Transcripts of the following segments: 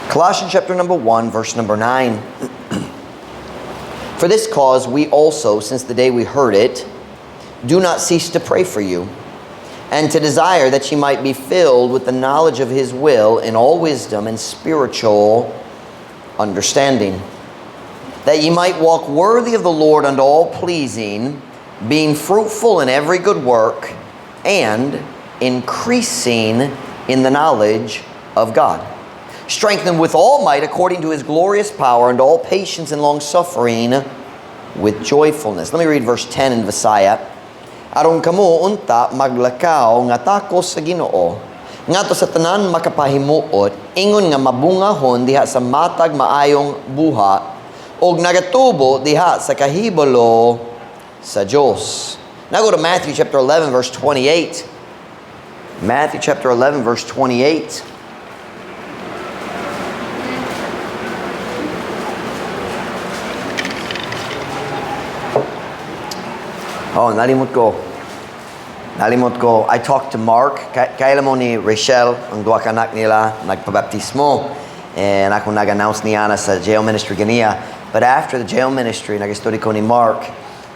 Colossians chapter number 1, verse number 9. For this cause we also, since the day we heard it, do not cease to pray for you, and to desire that ye might be filled with the knowledge of his will in all wisdom and spiritual understanding, that ye might walk worthy of the Lord unto all pleasing, being fruitful in every good work, and increasing in the knowledge of God, strengthened with all might according to his glorious power, unto all patience and long suffering with joyfulness. Let me read verse 10 in Visaya. Aron kamo unta maglakaw nga takos sa Ginoo, ngadto sa tanan makapahimuot, ingon nga mabungahon diha sa matag maayong buha, og nagatubo diha sa kahibalo sa Diyos. Now go to Matthew chapter 11 verse 28. Matthew chapter 11 verse 28. Oh, nalimot ko. I talked to Mark. Kailan mo ni Rachel, ang duwa ka anak nila, nagpabaptismo. And ako nag-announce niya na sa jail ministry ganiya. But after the jail ministry, nag-study ko ni Mark.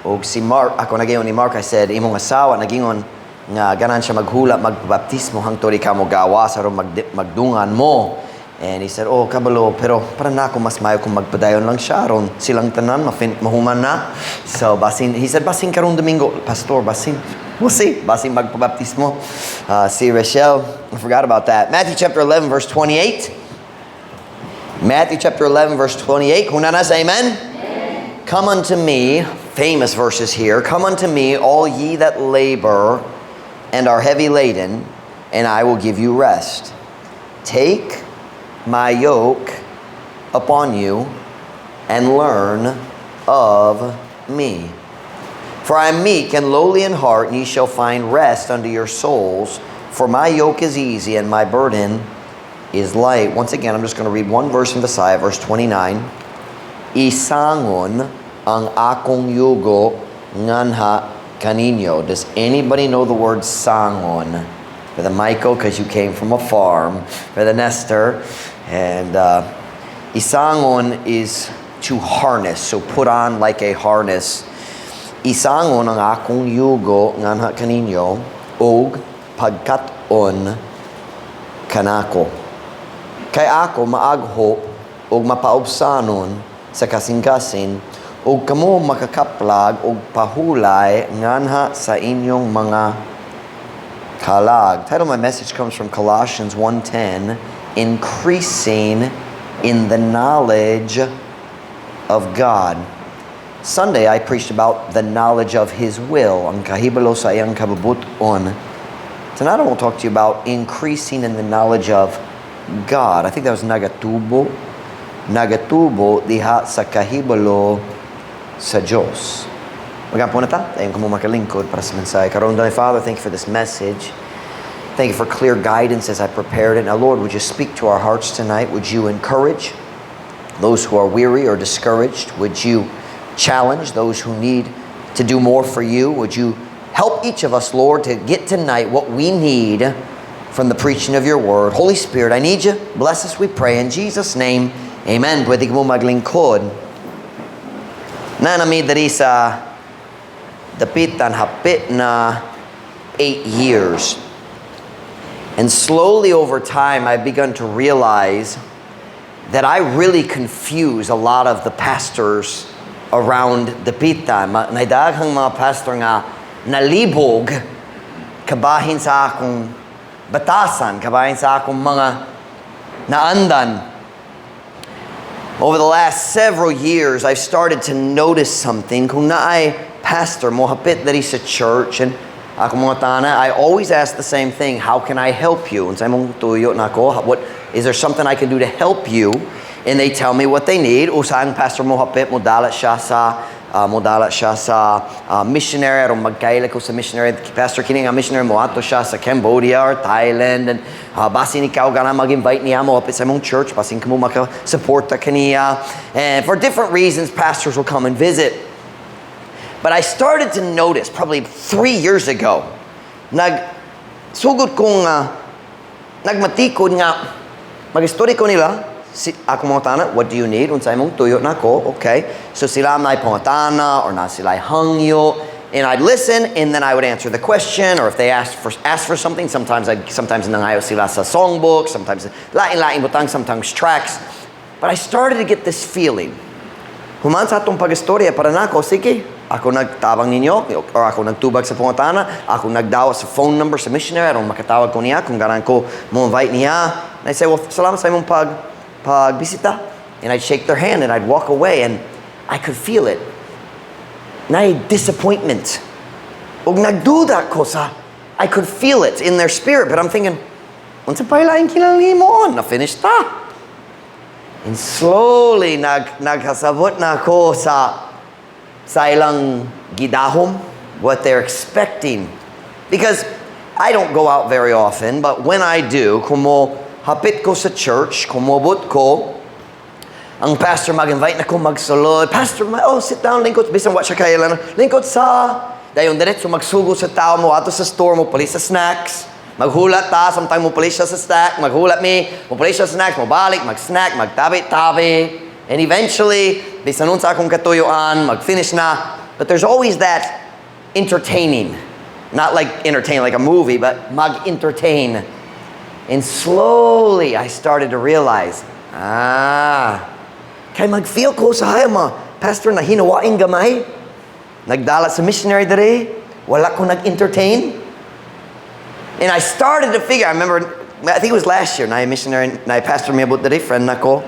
O si Mark, ako nag-iyon ni Mark, I said, imong asawa, nag-ingon, nga ganan siya maghula, magpabaptismo, hangtod ka mo gawa, sa magdungan mo. And he said, oh, kabalo, pero para na ako mas mayo kung magpadayon lang siya, ron silang tanan, mahuman na. So, he said, basin karong Domingo, Pastor, basin. We'll see. Basin magpabaptismo. Si Rachel, I forgot about that. Matthew chapter 11, verse 28. Matthew chapter 11, verse 28. Kung nanas, amen? Amen? Come unto me, famous verses here. Come unto me, all ye that labor and are heavy laden, and I will give you rest. Take my yoke upon you, and learn of me. For I am meek and lowly in heart, and ye shall find rest unto your souls. For my yoke is easy, and my burden is light. Once again, I'm just going to read one verse in Visaya, verse 29. Isangon ang akong yugo nganha kaninyo. Does anybody know the word sangon? For the Michael, because you came from a farm. For the Nestor. And isangon is to harness, so put on like a harness. Isangon ang akong yugo nganha kaninyo, og pagkaton kanako. Kay ako maaghop og mapaubsanon sa kasing-kasing, og kamo makakaplag og pahulay nganha sa inyong mga kalag. Title of my message comes from Colossians 1:10. Increasing in the knowledge of God. Sunday, I preached about the knowledge of His will. Ang kahibalo sa iyang kabubuton. Tonight, I will talk to you about increasing in the knowledge of God. I think that was nagatubo. Nagatubo diha sa kahibalo sa Diyos. Magandang po na ta. Tayo kamo makalingkod para sa mensahe. Karon, Father, thank you for this message. Thank you for clear guidance as I prepared it. Now, Lord, would you speak to our hearts tonight? Would you encourage those who are weary or discouraged? Would you challenge those who need to do more for you? Would you help each of us, Lord, to get tonight what we need from the preaching of your word? Holy Spirit, I need you. Bless us, we pray. In Jesus' name, amen. Pwede mo maglingkod. Nanami dari sa dapitan hapit na 8 years. And slowly over time, I've begun to realize that I really confuse a lot of the pastors around Dapitan. Naidaghang mga pastor nga nalibog kabahin sa akong batasan, kabahin sa akong mga naandan. Over the last several years, I've started to notice something. Kung naay pastor mo hapit diri sa church, and ako mga tana, I always ask the same thing. How can I help you? And sa mong tuyo na ko, what is there something I can do to help you? And they tell me what they need. Usang pastor mo hapit modala siya sa missionary, aron magkaila ko sa missionary. Pastor kini nga missionary mo ato siya sa Cambodia or Thailand, and basin ikaw gana mag-invite niya mo hapit sa mong church, basin ka mo maka-suporta kaniya. And for different reasons, pastors will come and visit. But I started to notice, probably 3 years ago, nagmatikod nga, mag-story ko nila, ako mongtana, what do you need? Unsay mong tuyo nako, okay. So sila may pongtana or na sila hangyo, and I'd listen, and then I would answer the question, or if they asked for something, sometimes nangayo sila sa songbook, sometimes lain butang, sometimes tracks. But I started to get this feeling. Human sa atong pag-istorya para nako, sige, ako nagtabang ninyo, or ako nagtubag sa pongtana, ako nagdawa sa phone number sa missionary, aron makatawag ko niya, kung garan ko mo invite niya. And I say, well, salamat sa imong pagbisita. And I'd shake their hand and I'd walk away, and I could feel it. Na disappointment. Og nagduda ko sa, I could feel it in their spirit, but I'm thinking, unsa pa ilaing kinahanglan mo? Na-finish ta. And slowly, naghasabot na ako sa ilang gidahom, what they're expecting. Because I don't go out very often, but when I do, kumo hapit ko sa church, kumobot ko, ang pastor mag-invite na ko magsulod. Pastor, sit down, lingkod. Bisan wa siya kailan. Lingkod sa, dayon diretso magsugo sa tao mo, ato sa store mo, pali sa snacks. Maghulat ta, sometimes mo pali siya sa snack, maghulat mo pali siya sa snacks, mabalik, mag-snack, magtabi-tabi. And eventually, bisan nun sa akong katuyuan, mag-finish na. But there's always that entertaining. Not like entertain like a movie, but mag-entertain. And slowly, I started to realize, kay mag-feel ko sa hayama, pastor, na hinawaing gamay, nagdala sa missionary dere, wala ko nag-entertain. And I started to figure, I think it was last year, na missionary, na pastor may abot dere, friend nako,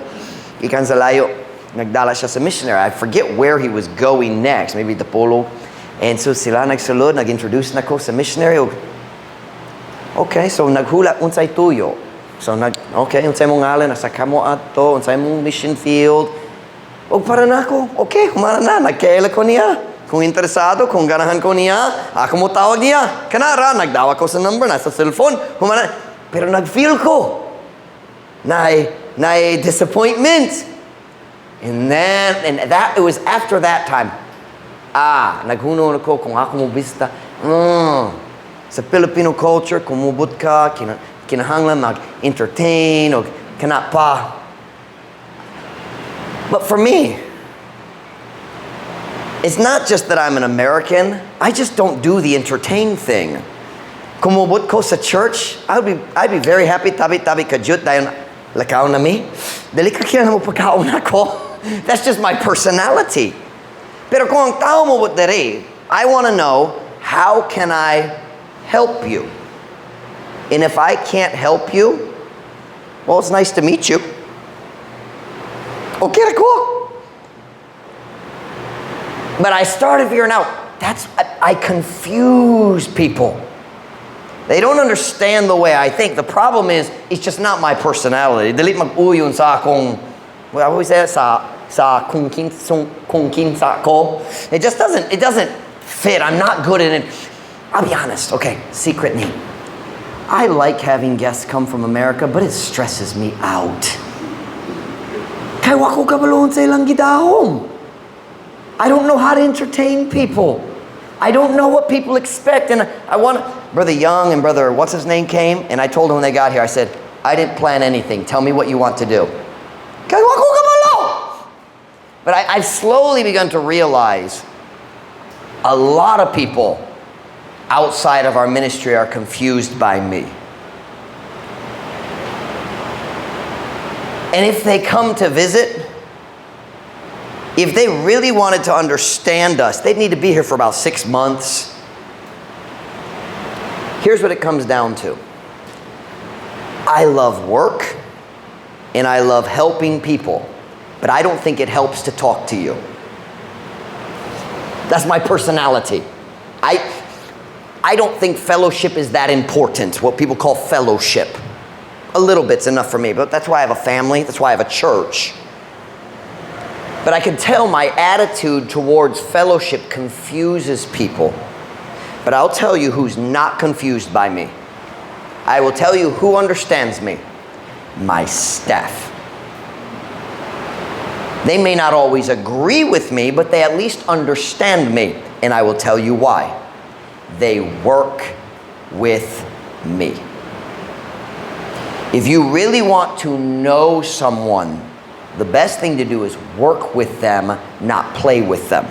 ikan sa layo, nagdala siya sa missionary. I forget where he was going next, maybe the Polo. And so sila nagsulod, nag-introduce na ko sa missionary. Okay, so naghulat unsay tuyo. So okay, unsay mong ngalan, nasa kamo ato, unsay mong mission field. O para na ako, okay, humana na, nagkaila ko niya. Kung interesado, kung ganahan ko niya, ako mo tawag niya. Kanara, nagdawa ko sa number, nasa cellphone, humana. Pero nag-feel ko na disappointment. And it was after that time, naghuno ko kung ako mo bista, sa Filipino culture, kumubot ka, kinahanglan mag-entertain, o kana pa. But for me, it's not just that I'm an American. I just don't do the entertain thing. Kumubot ko sa church, I'd be very happy, tabi-tabi kajut, dayon lakaw na mi. Dali ka kaya na mo pagkaon ako. That's just my personality. Pero kung ang tao mo bot dere, I want to know, how can I help you? And if I can't help you, well, it's nice to meet you. Okay, cool. But I started figuring out, I confuse people. They don't understand the way I think. The problem is, it's just not my personality. Dili mag-uyon sa akong, what I always say, sa kung kinsa ko. It doesn't fit. I'm not good at it. I'll be honest. Okay, secret name. I like having guests come from America, but it stresses me out. Kaya wako kabalon sa ilang gidahom. I don't know how to entertain people. I don't know what people expect. And Brother Young and Brother, what's his name, came, and I told them when they got here, I said, I didn't plan anything. Tell me what you want to do. But I've slowly begun to realize a lot of people outside of our ministry are confused by me. And if they come to visit, if they really wanted to understand us, they'd need to be here for about 6 months. Here's what it comes down to. I love work and I love helping people, but I don't think it helps to talk to you. That's my personality. I don't think fellowship is that important, what people call fellowship. A little bit's enough for me, but that's why I have a family, that's why I have a church. But I can tell my attitude towards fellowship confuses people. But I'll tell you who's not confused by me. I will tell you who understands me. My staff. They may not always agree with me, but they at least understand me. And I will tell you why. They work with me. If you really want to know someone, the best thing to do is work with them, not play with them.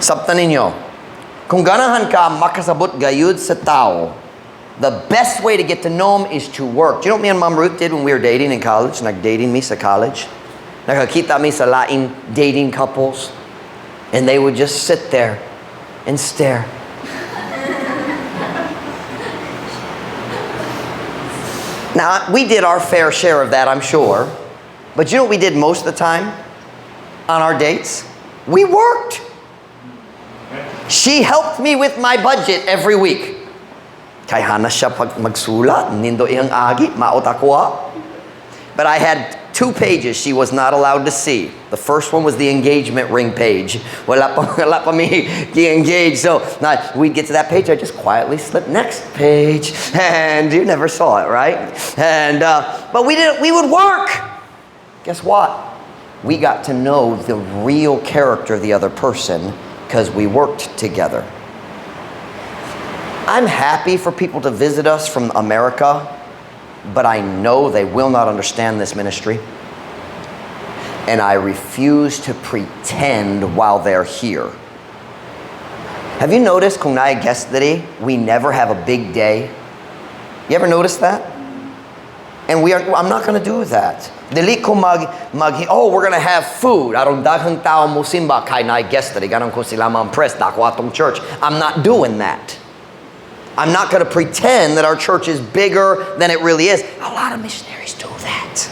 Sabta ninyo, kung ganahan ka makasabot gayud sa tao, the best way to get to know them is to work. Do you know what me and Mom Ruth did when we were dating in college? Nag-dating me sa college. Nakakita mi sa laing dating couples. And they would just sit there and stare. Now, we did our fair share of that, I'm sure. But you know what we did most of the time on our dates? We worked. She helped me with my budget every week. Kay hana siya pag magsulat, nindo iyang agi, maot ako. But I had 2 pages she was not allowed to see. The first one was the engagement ring page. Wala pa mi engaged. So we'd get to that page, I just quietly slip next page. And you never saw it, right? And but we would work. Guess what? We got to know the real character of the other person because we worked together. I'm happy for people to visit us from America, but I know they will not understand this ministry. And I refuse to pretend while they're here. Have you noticed kung naay guest today, we never have a big day? You ever notice that? And I'm not going to do that. Dili ko we're going to have food. Aron daghang tao mo simba kay naay guest today. Ganon ko sila ma-impress dako atong church. I'm not doing that. I'm not going to pretend that our church is bigger than it really is. A lot of missionaries do that.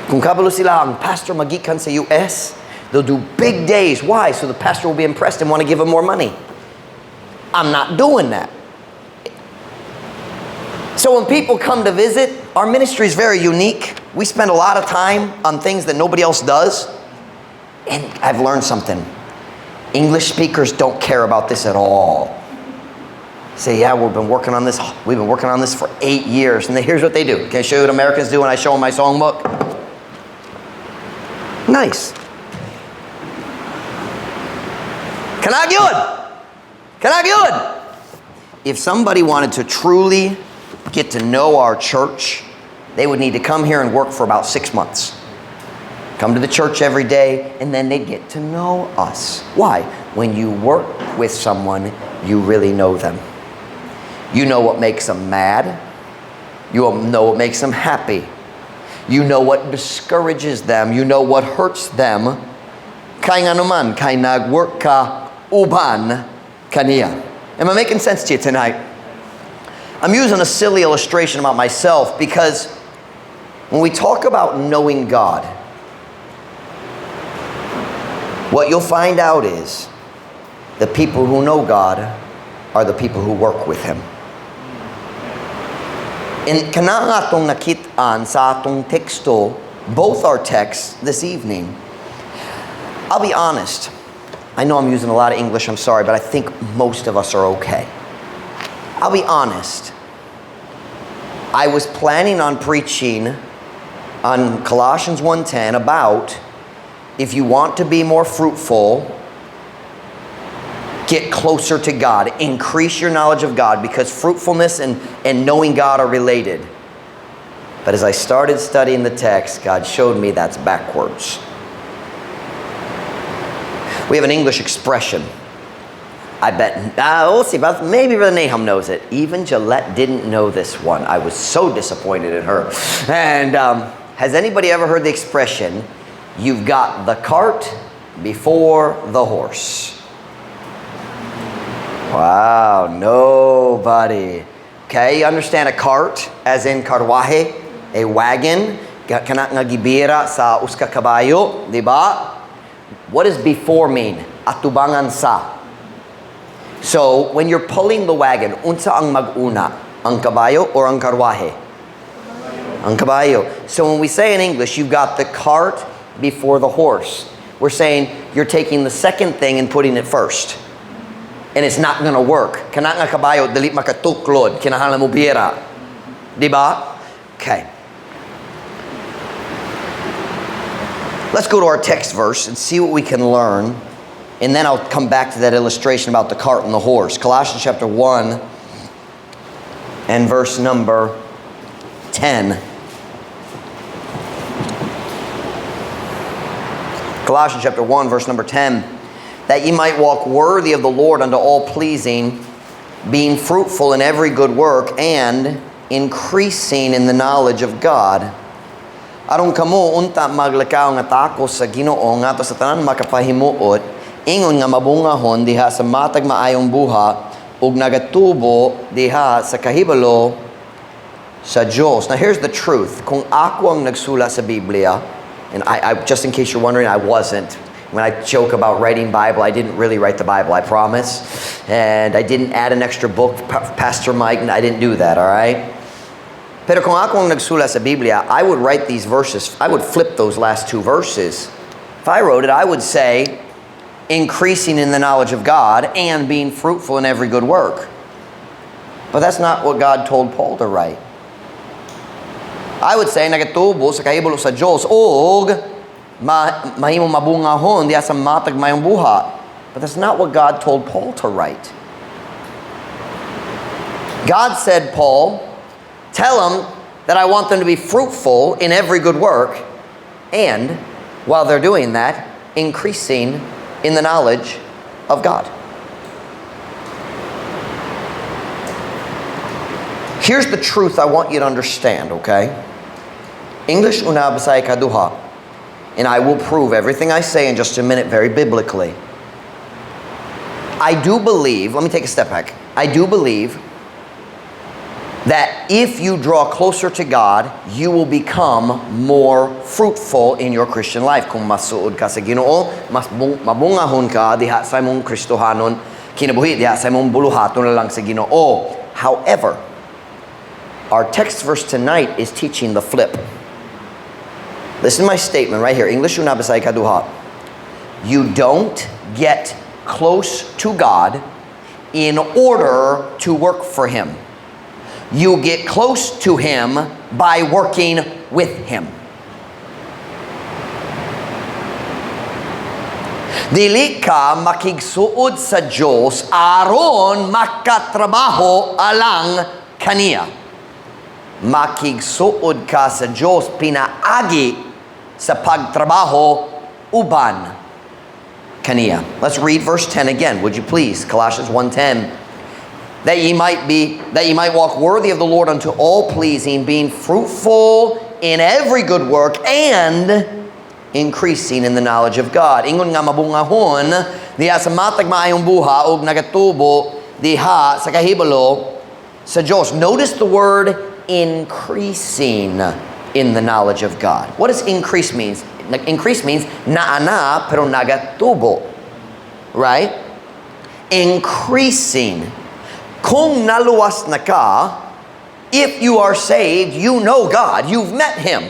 Kung kabalo sila ang pastor magikan sa US, they'll do big days. Why? So the pastor will be impressed and want to give him more money. I'm not doing that. So when people come to visit, our ministry is very unique. We spend a lot of time on things that nobody else does. And I've learned something. English speakers don't care about this at all. Say, yeah, we've been working on this for 8 years. And here's what they do. Can I show you what Americans do when I show them my songbook? Nice. Kanag. If somebody wanted to truly get to know our church, they would need to come here and work for about 6 months. Come to the church every day, and then they'd get to know us. Why? When you work with someone, you really know them. You know what makes them mad. You know what makes them happy. You know what discourages them. You know what hurts them. Kay nga naman, kay nag-work ka uban kaniya. Am I making sense to you tonight? I'm using a silly illustration about myself because when we talk about knowing God, what you'll find out is the people who know God are the people who work with Him. In kana atong nakitaan sa atong teksto, both our texts this evening, I'll be honest. I know I'm using a lot of English, I'm sorry, but I think most of us are okay. I'll be honest. I was planning on preaching on Colossians 1:10 about if you want to be more fruitful, get closer to God. Increase your knowledge of God because fruitfulness and knowing God are related. But as I started studying the text, God showed me that's backwards. We have an English expression. I bet, we'll see, but maybe Brother Nahum knows it. Even Gillette didn't know this one. I was so disappointed in her. And has anybody ever heard the expression, you've got the cart before the horse? Wow, nobody. Okay, you understand a cart as in karwahe, a wagon, kana nga gibira sa uska kabayo, di ba? What does before mean? Atubangan sa. So, when you're pulling the wagon, unsa ang mag-una? Ang kabayo or ang karwahe? Ang kabayo. So when we say in English, you've got the cart before the horse, we're saying you're taking the second thing and putting it first. And it's not gonna work. Kana nga kabayo, dali makatuklod, kinahanglan mo bira. Diba? Okay. Let's go to our text verse and see what we can learn. And then I'll come back to that illustration about the cart and the horse. Colossians chapter 1 and verse number 10. Colossians chapter 1, verse number 10. That ye might walk worthy of the Lord unto all pleasing, being fruitful in every good work, and increasing in the knowledge of God. Aron kamo unta maglakaw nga tako sa Ginoo ngadto sa tanan makapahimuot, ingon nga mabungahon diha sa matag maayong buha ug nagatubo diha sa kahibalo sa Diyos. Now here's the truth. Kung ako ang nagsula sa Biblia, and I just in case you're wondering, I wasn't. When I joke about writing Bible, I didn't really write the Bible, I promise. And I didn't add an extra book, Pastor Mike, and I didn't do that, all right? Pero kung ako ang nagsula sa Biblia, I would write these verses, I would flip those last two verses. If I wrote it, I would say, increasing in the knowledge of God and being fruitful in every good work. But that's not what God told Paul to write. I would say, nagatubo sa kahibalo sa Diyos, og mahimong mabungahon diya sa matag mayong buha. But that's not what God told Paul to write. God said, Paul, tell them that I want them to be fruitful in every good work, and while they're doing that, increasing in the knowledge of God. Here's the truth I want you to understand, okay? English una basay kaduha, and I will prove everything I say in just a minute very biblically. I do believe, let me take a step back. I do believe that if you draw closer to God, you will become more fruitful in your Christian life. Kung masuod ka sa Ginoo, mas mabungahon ka diha sa imong Kristohanon, kinabuhi diha sa imong buluhaton lang sa Ginoo. However, our text verse tonight is teaching the flip. Listen to my statement right here. English una basay kaduha. You don't get close to God in order to work for Him. You get close to Him by working with Him. Dili ka makigsuod sa Diyos aron makatrabaho alang kaniya. Makigsuod ka sa Diyos pinaagi sa pagtrabaho uban kaniya. Let's read verse 10 again, would you please? Colossians 1:10. That ye might walk worthy of the Lord unto all pleasing, being fruitful in every good work, and increasing in the knowledge of God. Ingon nga mabungahon diha sa matag maayong buha ug nagatubo diha sa kahibalo sa Diyos. Notice the word increasing in the knowledge of God. What does increase mean? Increase means naana pero nagatubo. Right? Increasing. Kung naluwas na ka, if you are saved, you know God. You've met Him.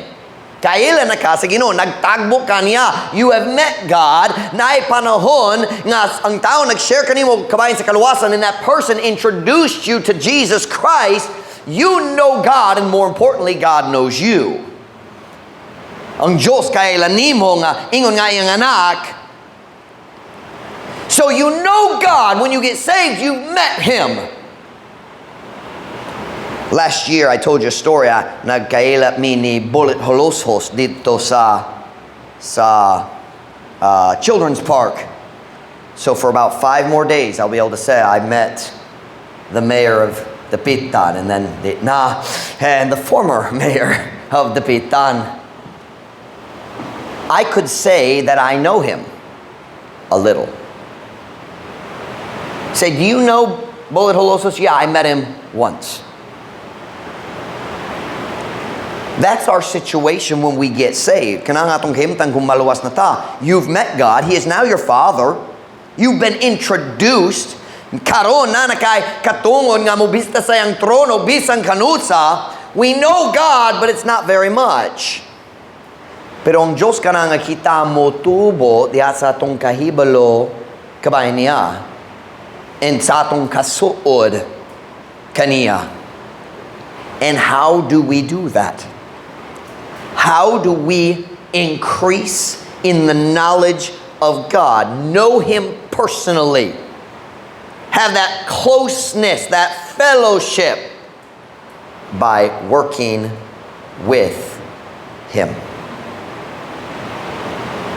Kaila na ka sa Ginoo, nagtagbo ka niya. You have met God. Naay panahon nga ang tao nag-share kanimo kabayan sa kaluwasan, and that person introduced you to Jesus Christ. You know God, and more importantly, God knows you. Ang Diyos kaila nimo nga ingon nga iyang anak. So you know God. When you get saved, you've met Him. Last year, I told you a story. Nagkaila mi ni Bullet Holoshos dito sa Children's Park. So for about 5 more days, I'll be able to say I met the mayor of Dapitan, and then and the former mayor of Dapitan. I could say that I know him a little. Say, do you know Bullet Holoshos? Yeah, I met him once. That's our situation when we get saved. Kanang atong kahimtang kung maluwas na ta. You've met God. He is now your Father. You've been introduced. Karon na nakay katungon nga mobista sa yang trono bisan kanutsa. We know God, but it's not very much. Pero ang Diyos ka na nga kita mo tubo diha sa atong kahibalo kabayan niya. And sa atong kasuod kaniya. And how do we do that? How do we increase in the knowledge of God? Know Him personally. Have that closeness, that fellowship by working with Him.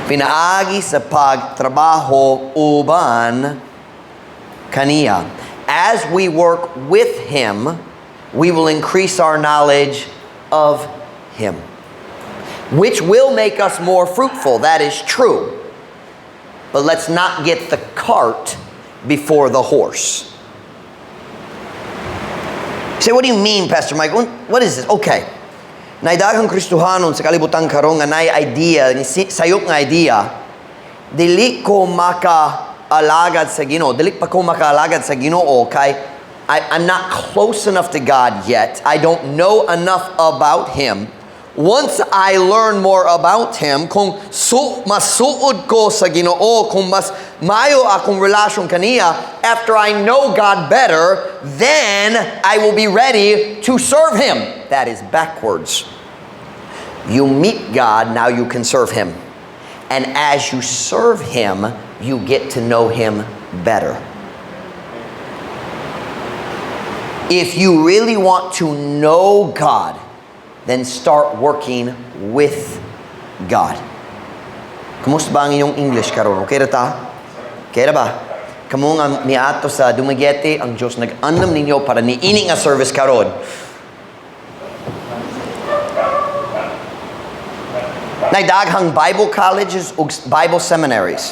Pinaagi sa pagtrabaho uban kaniya. As we work with Him, we will increase our knowledge of Him, which will make us more fruitful. That is true. But let's not get the cart before the horse. You say, what do you mean, Pastor Mike? What is this? Okay. Naidaghang Kristohanon sa kalibutan karon nga nay idea, sayop nga idea, dili ko maka-alagad sa Ginoo. Dili pa ko maka-alagad sa Ginoo kay I'm not close enough to God yet. I don't know enough about Him. Once I learn more about Him, kung masuod ko sa Ginoo, kung mas mayo akong relasyon kaniya, after I know God better, then I will be ready to serve Him. That is backwards. You meet God, now you can serve Him. And as you serve Him, you get to know Him better. If you really want to know God, then start working with God. Kumusta ba ang inyong English karon? Okay ra ta? Okay ra ba? Kamo nga miato sa Dumaguete, ang Diyos nag-andam ninyo para niini nga service karon. Naidaghang Bible colleges ug Bible seminaries.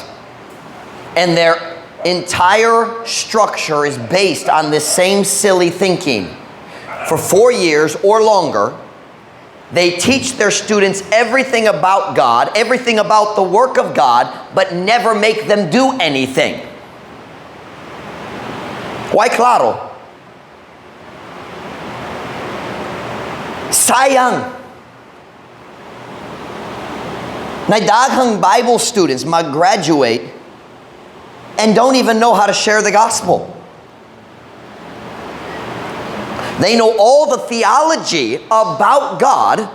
And their entire structure is based on this same silly thinking. For 4 years or longer, they teach their students everything about God, everything about the work of God, but never make them do anything. Why claro? Sayang. Naidaghang Bible students mag-graduate and don't even know how to share the gospel. They know all the theology about God,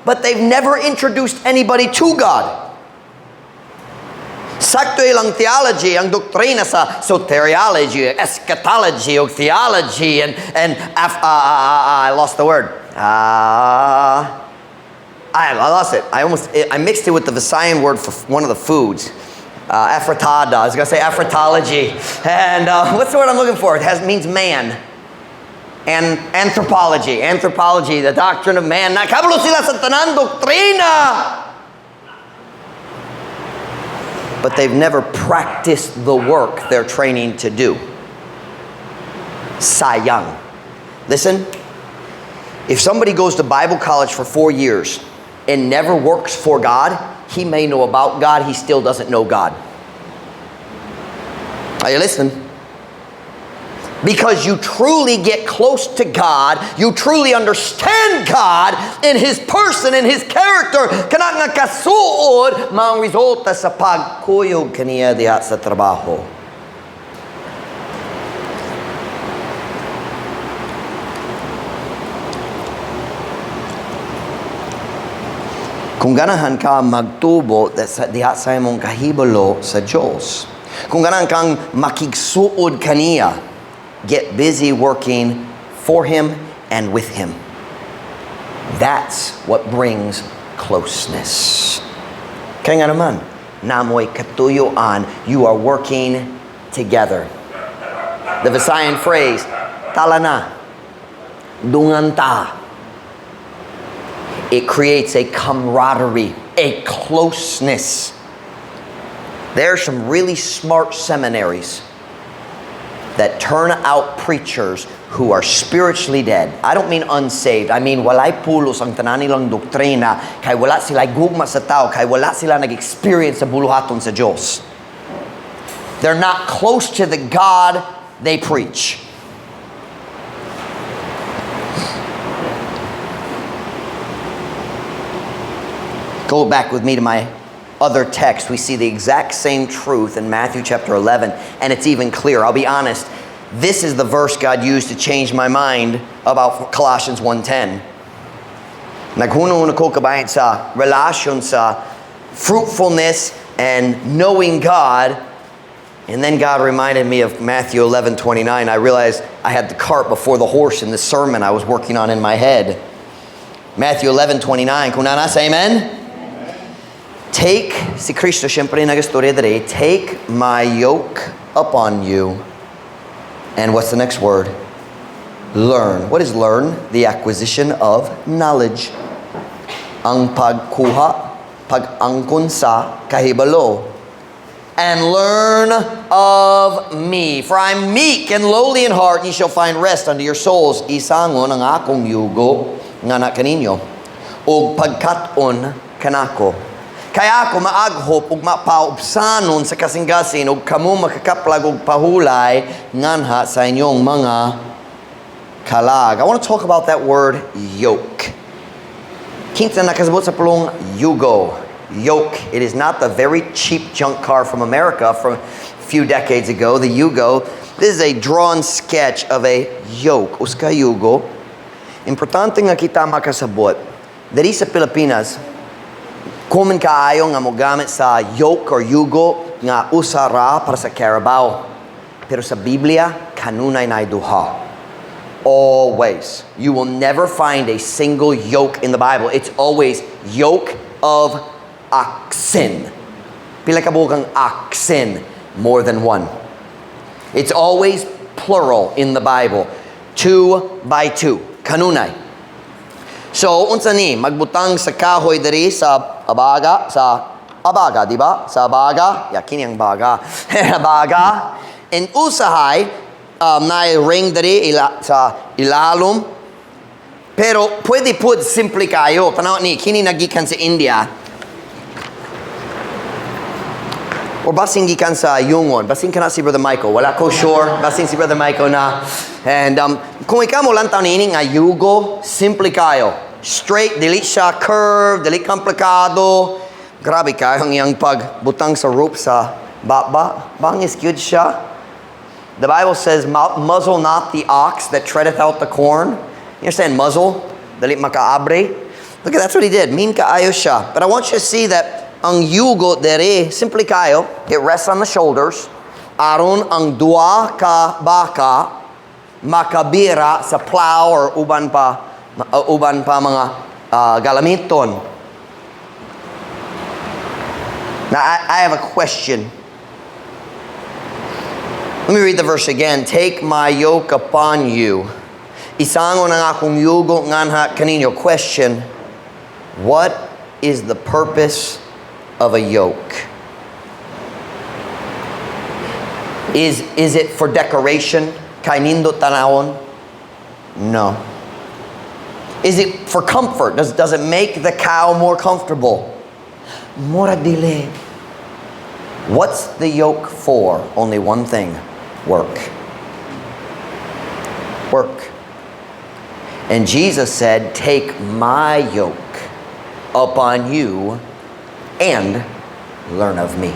but they've never introduced anybody to God. Sakto ilang theology, ang doktrina sa soteriology, eschatology, o theology, and I lost the word. I lost it. I mixed it with the Visayan word for one of the foods. Aphrodita. I was going to say Aphrodology. And what's the word I'm looking for? It means man. And anthropology. Anthropology, the doctrine of man. Nakabalo sila sa tanan doktrina. But they've never practiced the work they're training to do. Sayang. Listen, if somebody goes to Bible college for 4 years and never works for God, he may know about God, he still doesn't know God. Are you listening? Because you truly get close to God, you truly understand God in His person, in His character, kana nga kasuod, maang resulta sa pagkuyog kaniya diha sa trabaho. Kung ganahan ka magtubo diha sa imong kahibalo sa Diyos, kung ganahan kang makigsuod kaniya, get busy working for Him and with Him. That's what brings closeness. Kaya nga naman, namoy katuyuan, you are working together. The Visayan phrase, tala na, dunganta. It creates a camaraderie, a closeness. There are some really smart seminaries that turn out preachers who are spiritually dead. I don't mean unsaved. I mean walay pulos ang tanan nilang doktrina, kay wala sila gugma sa tao, kay wala sila nag-experience sa buluhaton sa Diyos. They're not close to the God they preach. Go back with me to my other text. We see the exact same truth in Matthew chapter 11, and it's even clearer. I'll be honest, this is the verse God used to change my mind about Colossians 1:10. Naghuno ko kabayan sa relasyon sa fruitfulness and knowing God, and then God reminded me of Matthew 11:29. I realized I had the cart before the horse in the sermon I was working on in my head. Matthew 11:29. Kung nasa, amen? Take, si Kristo, syempre nagastorya dere, take my yoke upon you. And what's the next word? Learn. What is learn? The acquisition of knowledge. Ang pagkuha, pag-angkon sa kahibalo. And learn of me. For I am meek and lowly in heart, and ye shall find rest unto your souls. Isangon ang akong yugo nga na kaninyo. O pagkaton kanako. Kaya ako maaghop ug mapaubsanon sa kasinggasin ug kamo makakaplag og pahulay nganha sa inyong mga kalag. I want to talk about that word yoke. Kinsa nakasabot sa pulong yugo. Yoke. It is not the very cheap junk car from America from a few decades ago, the Yugo. This is a drawn sketch of a yoke. Uska yugo. Importante nga kita makasabot. Diri sa Pilipinas, common kaayo nga mogamit sa yoke or yugo nga usara para sa Carabao. Pero sa Biblia, kanunay na duha. Always. You will never find a single yoke in the Bible. It's always yoke of oxen. Pila ka bukang oxen? More than one. It's always plural in the Bible. 2 by 2. Kanunay. So, unsa ni? Magbutang sa kahoy diri sa abaga, di ba? Sa abaga. Kini ang baga. Abaga. And usahay, na ring diri sa ilalom. Pero, pwede pud simple kayo. Tanaw ni, kini nagikan sa India. Or basing gikan sa Yungon. Basing ka na si Brother Michael. Wala ko sure. Basing si Brother Michael na. And kung ikaw mo lang taon ini nga yugo, simple kayo. Straight, dili siya curve, dili komplikado. Grabe kayo ang iyang pagbutang sa rope sa baba. Bangis good siya. The Bible says, muzzle not the ox that treadeth out the corn. You understand muzzle? Dili makaabre. Look at that's what he did. Mean kaayo siya. But I want you to see that ang yugo dere, simple kayo, it rests on the shoulders. Aron ang dua ka baka makabira sa plow or uban pa mga galamiton. Now I have a question. Let me read the verse again. Take my yoke upon you. Isangon ang akong yugo nganha kaninyo. Question. What is the purpose of a yoke? Is it for decoration? Kay nindo tanawon? No. Is it for comfort? Does it make the cow more comfortable? Mura dili. What's the yoke for? Only one thing. Work. Work. And Jesus said, take my yoke upon you and learn of me.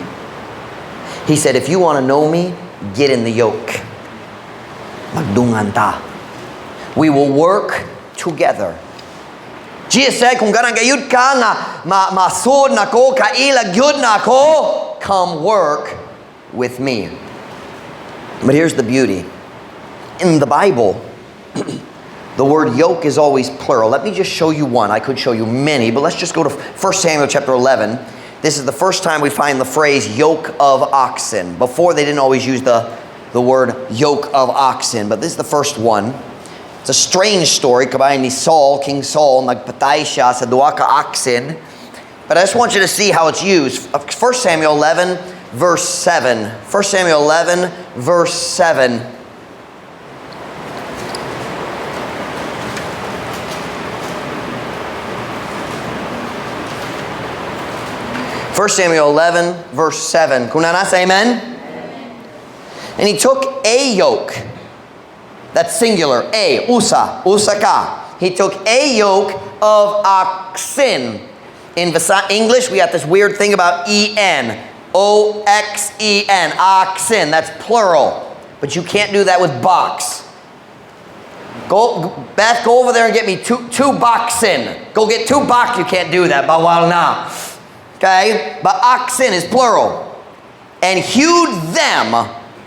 He said, if you want to know me, get in the yoke. Magdungan ta. We will work together. Jesus said, kung ganang gayud ka nga masod na ko, kailag yun na ko, come work with me. But here's the beauty. In the Bible, the word yoke is always plural. Let me just show you one. I could show you many, but let's just go to 1 Samuel chapter 11. This is the first time we find the phrase yoke of oxen. Before, they didn't always use the word yoke of oxen, but this is the first one. It's a strange story. Kabayan ni Saul, King Saul, nagpatay siya sa duwa ka oxen. But I just want you to see how it's used. 1 Samuel 11, verse 7. 1 Samuel 11, verse 7. 1 Samuel 11, verse 7. Kung nasa, amen? And he took a yoke. That's singular. A, usa ka. He took a yoke of oxen. In English, we have this weird thing about E-N. O-X-E-N. Oxen. That's plural. But you can't do that with box. Beth, go over there and get me two boxen. Go get 2 box. You can't do that. Bawal na. Okay? But oxen is plural. And hewed them.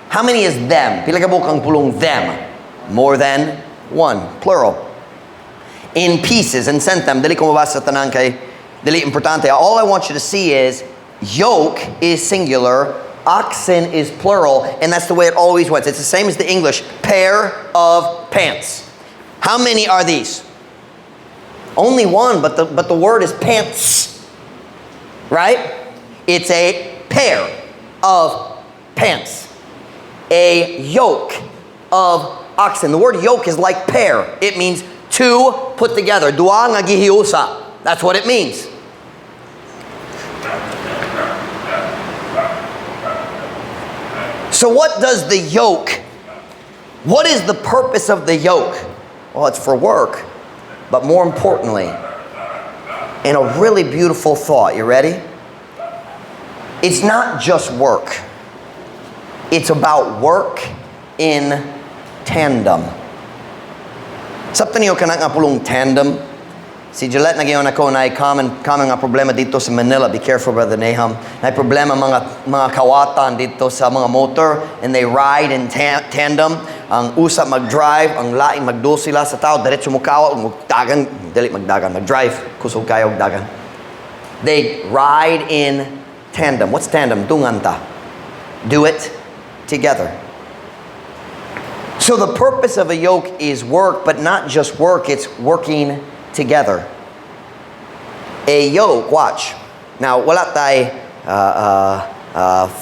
How many is them? Pila ka bukang pulong them? More than one. Plural. in pieces and sent them. Dili ko mabasa tanan kay dili importante. All I want you to see is yoke is singular, oxen is plural, and that's the way it always was. It's the same as the English pair of pants. How many are these? Only one, but the word is pants. Right? It's a pair of pants. A yoke of oxen. The word yoke is like pair. It means two put together. Dua nga gihiusa. That's what it means. So what does the yoke, what is the purpose of the yoke? Well, it's for work, but more importantly, and a really beautiful thought. You ready? It's not just work. It's about work in tandem. Sabta niyo ka na nga pulong tandem? Si Gillette na gayon ako na common nga problema dito sa Manila. Be careful, Brother Nahum. Na problema mga kawatan dito sa mga motor, and they ride in tandem. Ang usap mag-drive, ang laing magdul sila sa tao, diretso mo kawa, magdagan, dili magdagan, mag-drive, kusog kayo magdagan. They ride in tandem. What's tandem? Dunganta. Do it together. So the purpose of a yoke is work, but not just work, it's working together. A yoke, watch. Now, wala tay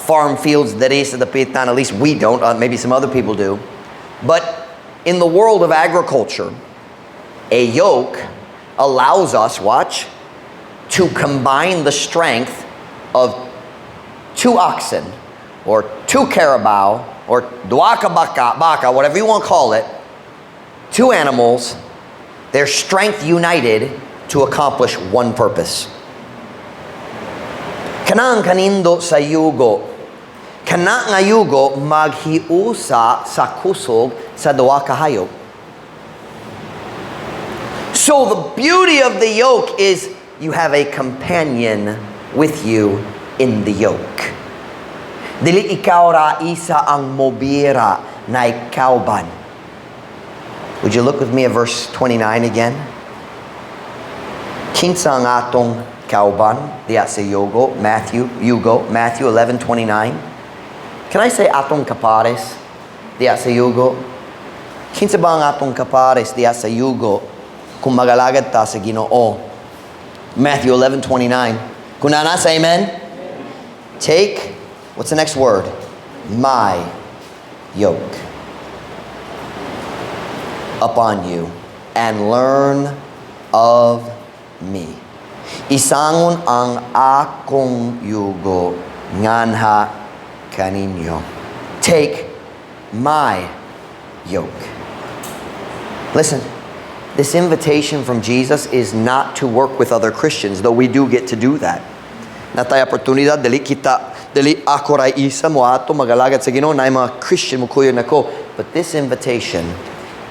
farm fields that is the pitan, at least we don't, maybe some other people do. But in the world of agriculture, a yoke allows us, watch, to combine the strength of two oxen, or two carabao, or duaka baka, whatever you want to call it, two animals, their strength united to accomplish one purpose. Kanang kanindo sa yugo. Kana nga yugo maghiusa sa kusog sa duwa ka hayop. So the beauty of the yoke is you have a companion with you in the yoke. Dili ikaw ra isa ang mobira na ikauban. Would you look with me at verse 29 again? Kinsa ang atong kauban diya sa Yugo, Matthew 11:29. Can I say atong kapares diya sa Yugo? Kinsa ba ang atong kapares diya sa Yugo kung magalagad ta sa Ginoo? Matthew 11:29. Kunana say amen? Take, what's the next word? My yoke upon you and learn of me. Isangon ang akong yugo nganha kaninyo. Take my yoke. Listen, this invitation from Jesus is not to work with other Christians, though we do get to do that. Natay oportunidad dili ako ra isa mo ato magalagad sa Ginoo na mga Christian mo kuyo nako. But this invitation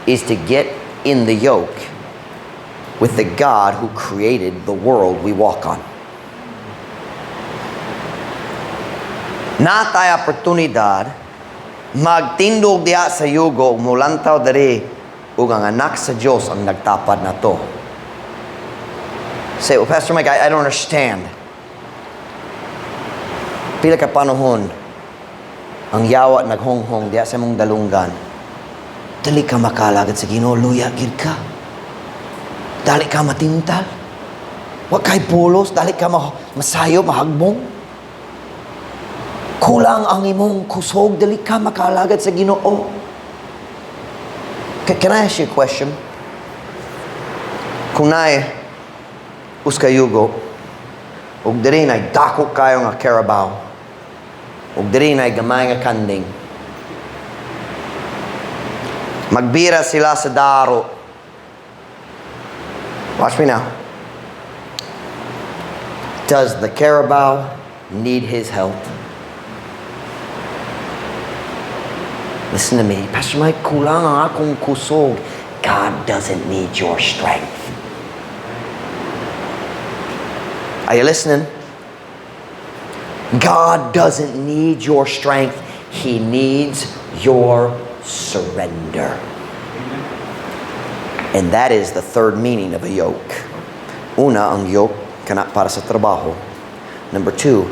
is to get in the yoke with the God who created the world we walk on. Natay oportunidad magtindog diya sa yugo mulantaw diri ug ang anak sa Dios ang nagtapad na to. Say, well, Pastor Mike, I don't understand. Pila ka panahon ang yawa naghonghong diya sa mong dalunggan. Dali ka makalagad sa Ginoo, luya gid ka. Dali ka matintal. Wa kay pulos, dali ka masayo, mahagbong. Kulang ang imong kusog, dali ka makalagad sa Ginoo. Can I ask you a question? Kung naay uskayugo, ug diri na dako kayo nga carabao, ug diri na gamay nga kanding, magbira sila sa daro. Watch me now. Does the carabao need his help? Listen to me. Pastor Mike, kulang ang akong kusog. God doesn't need your strength. Are you listening? God doesn't need your strength. He needs your surrender. And that is the third meaning of a yoke. Una, ang yoke kana para sa trabaho. Number two,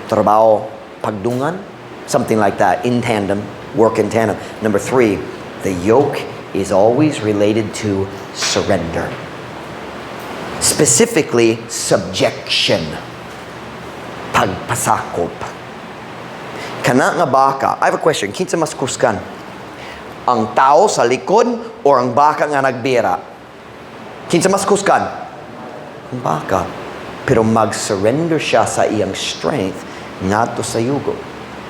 trabaho pagdungan, something like that, in tandem, work in tandem. Number three, the yoke is always related to surrender. Specifically, subjection. Pagpasakop. Kana nga baka, I have a question, kinsa mas kuskan? Ang tao sa likod o ang baka nga nagbira? Kinsa mas kuskan? Ang baka. Pero mag-surrender siya sa iyang strength ngadto sa yugo.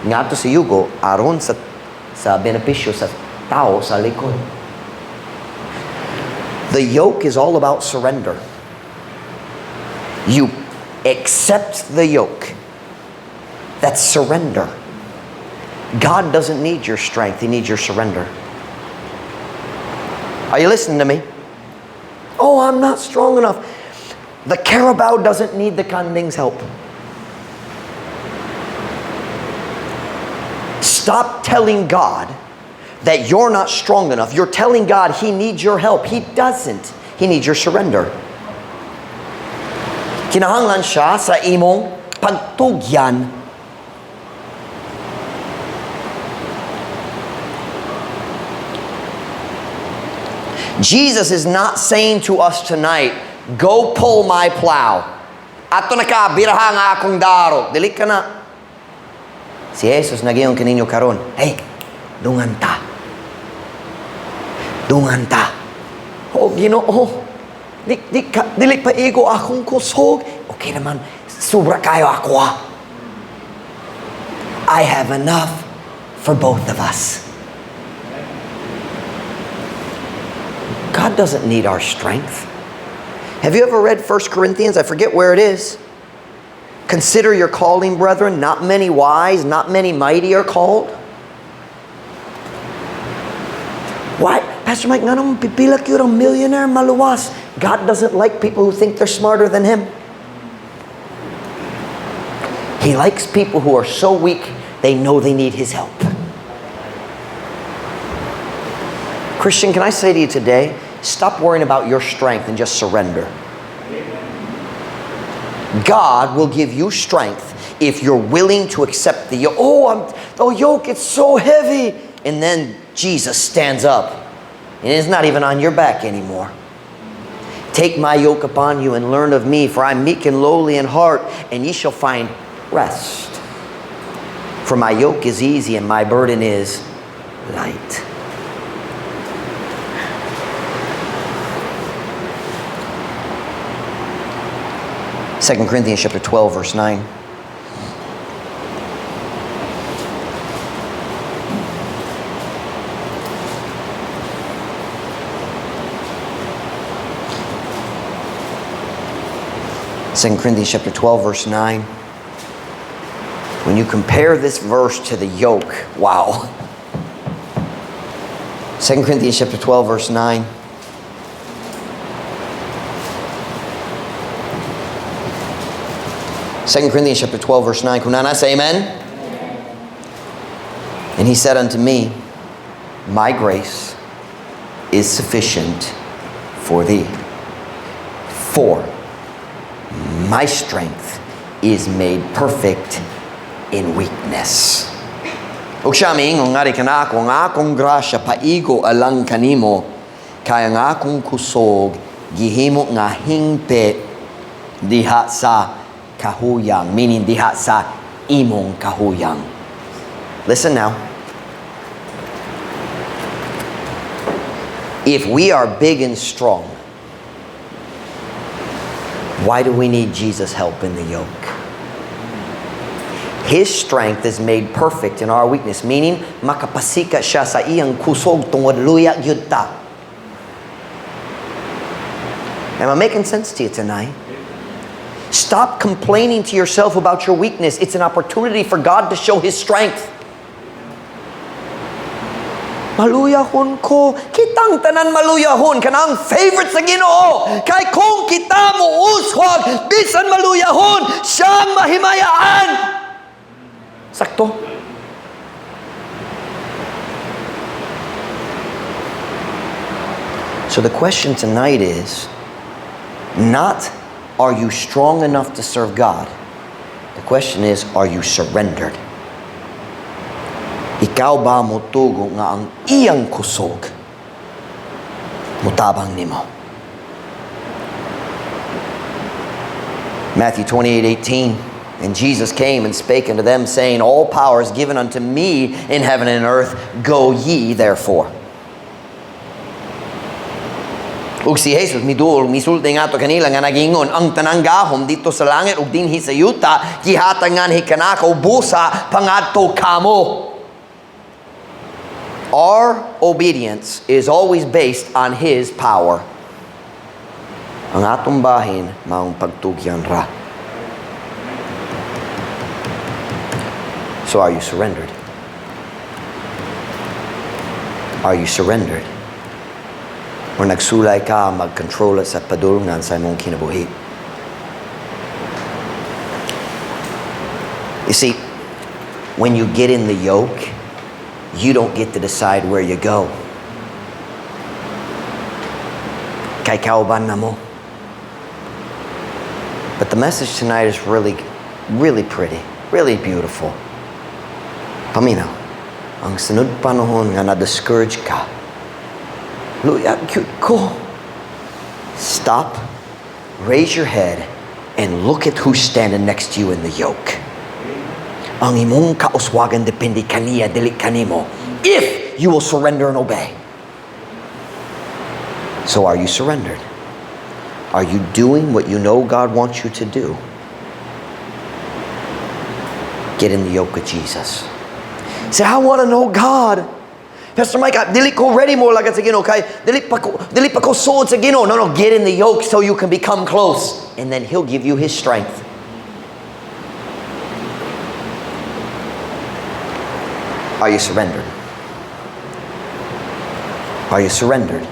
Ngadto sa yugo aron sa benepisyo sa tao sa likod. The yoke is all about surrender. You accept the yoke. That's surrender. God doesn't need your strength. He needs your surrender. Are you listening to me? Oh, I'm not strong enough. The carabao doesn't need the kanding's help. Stop telling God that you're not strong enough. You're telling God He needs your help. He doesn't. He needs your surrender. Kinahanglan siya sa imong pagtugyan. Jesus is not saying to us tonight, go pull my plow. Ato na ka, biraha nga akong darog. Dili ka na. Si Jesus nagyong kaninyo karon. Hey, dungan ta. Dungan ta. O Ginoo, dili pa igo akong kusog. Okay naman, sobra kayo ako ah. I have enough for both of us. God doesn't need our strength. Have you ever read 1 Corinthians? I forget where it is. Consider your calling, brethren. Not many wise, not many mighty are called. Why? Pastor Mike, nga naman pipila kayo ng millionaire maluwas. God doesn't like people who think they're smarter than Him. He likes people who are so weak, they know they need His help. Christian, can I say to you today, stop worrying about your strength and just surrender. God will give you strength if you're willing to accept the yoke. Oh, yoke, it's so heavy. And then Jesus stands up. And it's not even on your back anymore. Take my yoke upon you and learn of me, for I'm meek and lowly in heart, and ye shall find rest. For my yoke is easy and my burden is light. 2 Corinthians chapter 12, verse 9. Second Corinthians chapter 12, verse 9. When you compare this verse to the yoke, wow. 2 Corinthians chapter 12, verse 9. Second Corinthians chapter 12, verse 9. Kunana, say amen. And he said unto me, my grace is sufficient for thee. For my strength is made perfect in weakness. Ug siya miingon nga ka na ako, nga akong grasya paigo alang kanimo, kaya nga akong kusog gihimo nga hingpit diha sa kahuyang, meaning diha sa imong kahuyang. Listen now. If we are big and strong, why do we need Jesus' help in the yoke? His strength is made perfect in our weakness, meaning makapasika siya sa iyang kusog tungod luya gyud ta. Am I making sense to you tonight? Stop complaining to yourself about your weakness. It's an opportunity for God to show His strength. Maluyahon ko. Kitang tanan maluyahon. Kanang favorite sa Ginoo. Kay kung kita mo uswag, bisan maluyahon, siyang mahimayaan. Sakto. So the question tonight is not, are you strong enough to serve God? The question is, are you surrendered? Ikaw ba motugo nga ang iyang kusog mutabang nimo? Matthew 28:18. And Jesus came and spake unto them, saying, all power is given unto me in heaven and earth. Go ye therefore. Ug si Jesus misulti nga to kanila nga nagingon, ang tanang gahom dito sa langit ug dinhi sa yuta gihatangan hikanaka ubusa pangadto kamo. Our obedience is always based on His power. Ang atong bahin maong pagtugyan ra. So are you surrendered? Are you surrendered? Or nagsulay ka mag-control sa padulungan sa imong kinabuhi? You see, when you get in the yoke, you don't get to decide where you go. Kay kauban na mo. But the message tonight is really, really pretty, really beautiful. Paminaw, ang sunod panahon nga na-discourage ka, luya, cute ko. Stop, raise your head, and look at who's standing next to you in the yoke. Ang imong kauswagan depende kaniya, dili kanimo, if you will surrender and obey. So are you surrendered? Are you doing what you know God wants you to do? Get in the yoke with Jesus. Say, I want to know God. Pastor Mike, dili ko ready mo lagad sa Ginoo kay dili pa ko suod sa Ginoo. No, get in the yoke so you can become close, and then He'll give you His strength. Are you surrendered? Are you surrendered?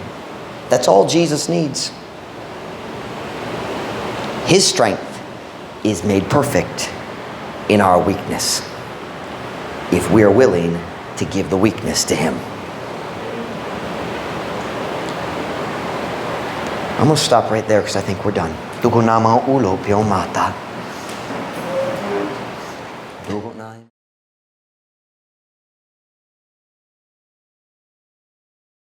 That's all Jesus needs. His strength is made perfect in our weakness, if we are willing to give the weakness to Him. I'm going to stop right there because I think we're done. Tugo na mga ulo, piyong mata.